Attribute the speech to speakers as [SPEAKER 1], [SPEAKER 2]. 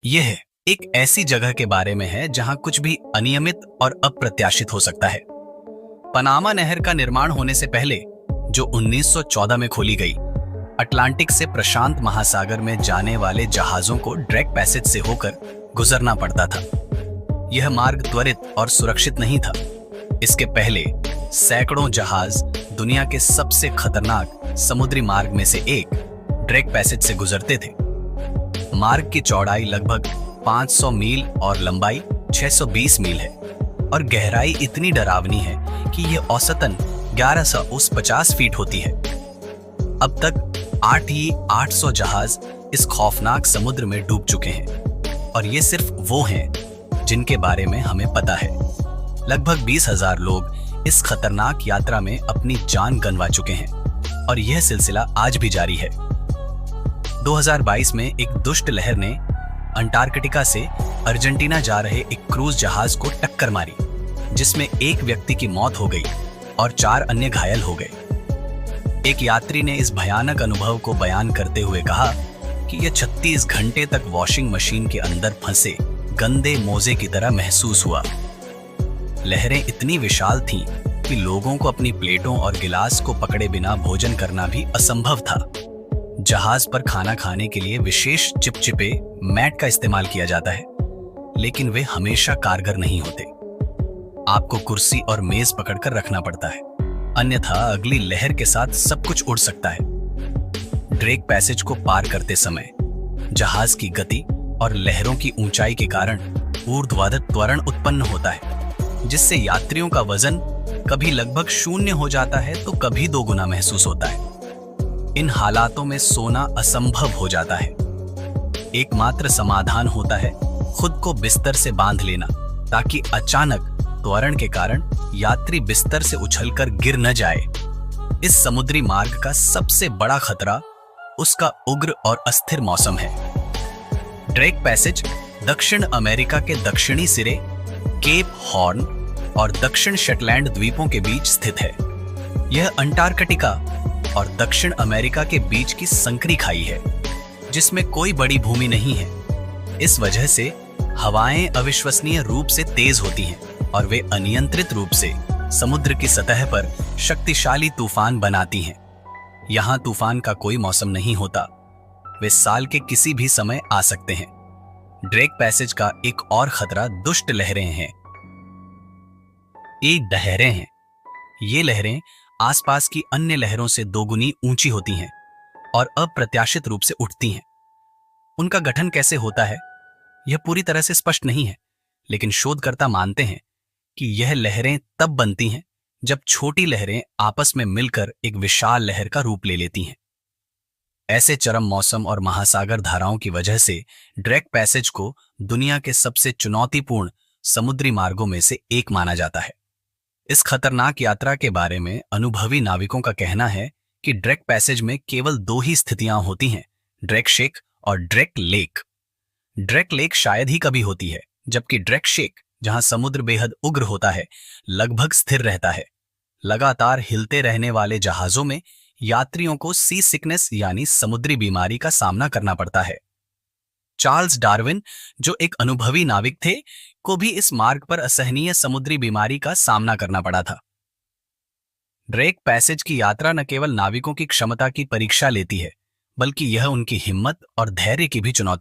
[SPEAKER 1] यह एक ऐसी जगह के बारे में है जहां कुछ भी अनियमित और अप्रत्याशित हो सकता है। पनामा नहर का निर्माण होने से पहले, जो 1914 में खोली गई, अटलांटिक से प्रशांत महासागर में जाने वाले जहाजों को ड्रैक पैसेज से होकर गुजरना पड़ता था। यह मार्ग त्वरित और सुरक्षित नहीं था। इसके पहले सैकड़ों जहाज दुनिया के सबसे खतरनाक समुद्री मार्ग में से एक ड्रैक पैसेज से गुजरते थे। मार्ग की चौड़ाई लगभग 500 मील और लंबाई 620 मील है और गहराई इतनी डरावनी है कि यह औसतन 1150 फीट होती है। अब तक 800 जहाज इस खौफनाक समुद्र में डूब चुके हैं और ये सिर्फ वो हैं जिनके बारे में हमें पता है। लगभग 20,000 लोग इस खतरनाक यात्रा में अपनी जान गंवा चुके हैं और यह सिलसिला आज भी जारी है। 2022 में एक दुष्ट लहर ने अंटार्कटिका से अर्जेंटीना जा रहे एक क्रूज जहाज को टक्कर मारी, जिसमें एक व्यक्ति की मौत हो गई और 4 अन्य घायल हो गए। एक यात्री ने इस भयानक अनुभव को बयान करते हुए कहा कि यह 36 घंटे तक वॉशिंग मशीन के अंदर फंसे गंदे मोजे की तरह महसूस हुआ। लहरें इतनी विशाल थीं कि लोगों को अपनी प्लेटों और गिलास को पकड़े बिना भोजन करना भी असंभव था। जहाज पर खाना खाने के लिए विशेष चिपचिपे मैट का इस्तेमाल किया जाता है, लेकिन वे हमेशा कारगर नहीं होते। आपको कुर्सी और मेज पकड़कर रखना पड़ता है, अन्यथा अगली लहर के साथ सब कुछ उड़ सकता है। ड्रेक पैसेज को पार करते समय जहाज की गति और लहरों की ऊंचाई के कारण ऊर्ध्वाधर त्वरण उत्पन्न होता है, जिससे यात्रियों का वजन कभी लगभग 0 हो जाता है तो कभी 2 गुना महसूस होता है। इन हालातों में सोना असंभव हो जाता है। एकमात्र समाधान होता है खुद को बिस्तर से बांध लेना, ताकि अचानक त्वरण के कारण यात्री बिस्तर से उछलकर गिर न जाए। इस समुद्री मार्ग का सबसे बड़ा खतरा उसका उग्र और अस्थिर मौसम है। ड्रेक पैसेज दक्षिण अमेरिका के दक्षिणी सिरे केप हॉर्न और दक्षिण शटलैंड द्वीपों के बीच स्थित है। यह अंटार्कटिका और दक्षिण अमेरिका के बीच की संकरी खाई है, जिसमें कोई बड़ी भूमि नहीं है। इस वजह से हवाएं अविश्वसनीय रूप से तेज होती हैं और वे अनियंत्रित रूप से समुद्र की सतह पर शक्तिशाली तूफान बनाती हैं। यहाँ तूफान का कोई मौसम नहीं होता, वे साल के किसी भी समय आ सकते हैं। ड्रेक पैसेज का एक और खतरा दुष्ट लहरें हैं। ये लहरें आसपास की अन्य लहरों से 2 गुनी ऊंची होती हैं और अप्रत्याशित रूप से उठती हैं। उनका गठन कैसे होता है, यह पूरी तरह से स्पष्ट नहीं है, लेकिन शोधकर्ता मानते हैं कि यह लहरें तब बनती हैं जब छोटी लहरें आपस में मिलकर एक विशाल लहर का रूप ले लेती हैं। ऐसे चरम मौसम और महासागर धाराओं की वजह से ड्रेक पैसेज को दुनिया के सबसे चुनौतीपूर्ण समुद्री मार्गों में से एक माना जाता है। इस खतरनाक यात्रा के बारे में अनुभवी नाविकों का कहना है कि ड्रेक पैसेज में केवल 2 ही स्थितियां होती हैं, ड्रेक शेक और ड्रेक लेक। ड्रेक लेक शायद ही कभी होती है, जबकि ड्रेक शेक, जहां समुद्र बेहद उग्र होता है, लगभग स्थिर रहता है। लगातार हिलते रहने वाले जहाजों में यात्रियों को सी सिकनेस यानी समुद्री बीमारी का सामना करना पड़ता है। चार्ल्स डार्विन, जो एक अनुभवी नाविक थे, को भी इस मार्ग पर असहनीय समुद्री बीमारी का सामना करना पड़ा था। ड्रेक पैसेज की यात्रा न केवल नाविकों की क्षमता की परीक्षा लेती है, बल्कि यह उनकी हिम्मत और धैर्य की भी चुनौती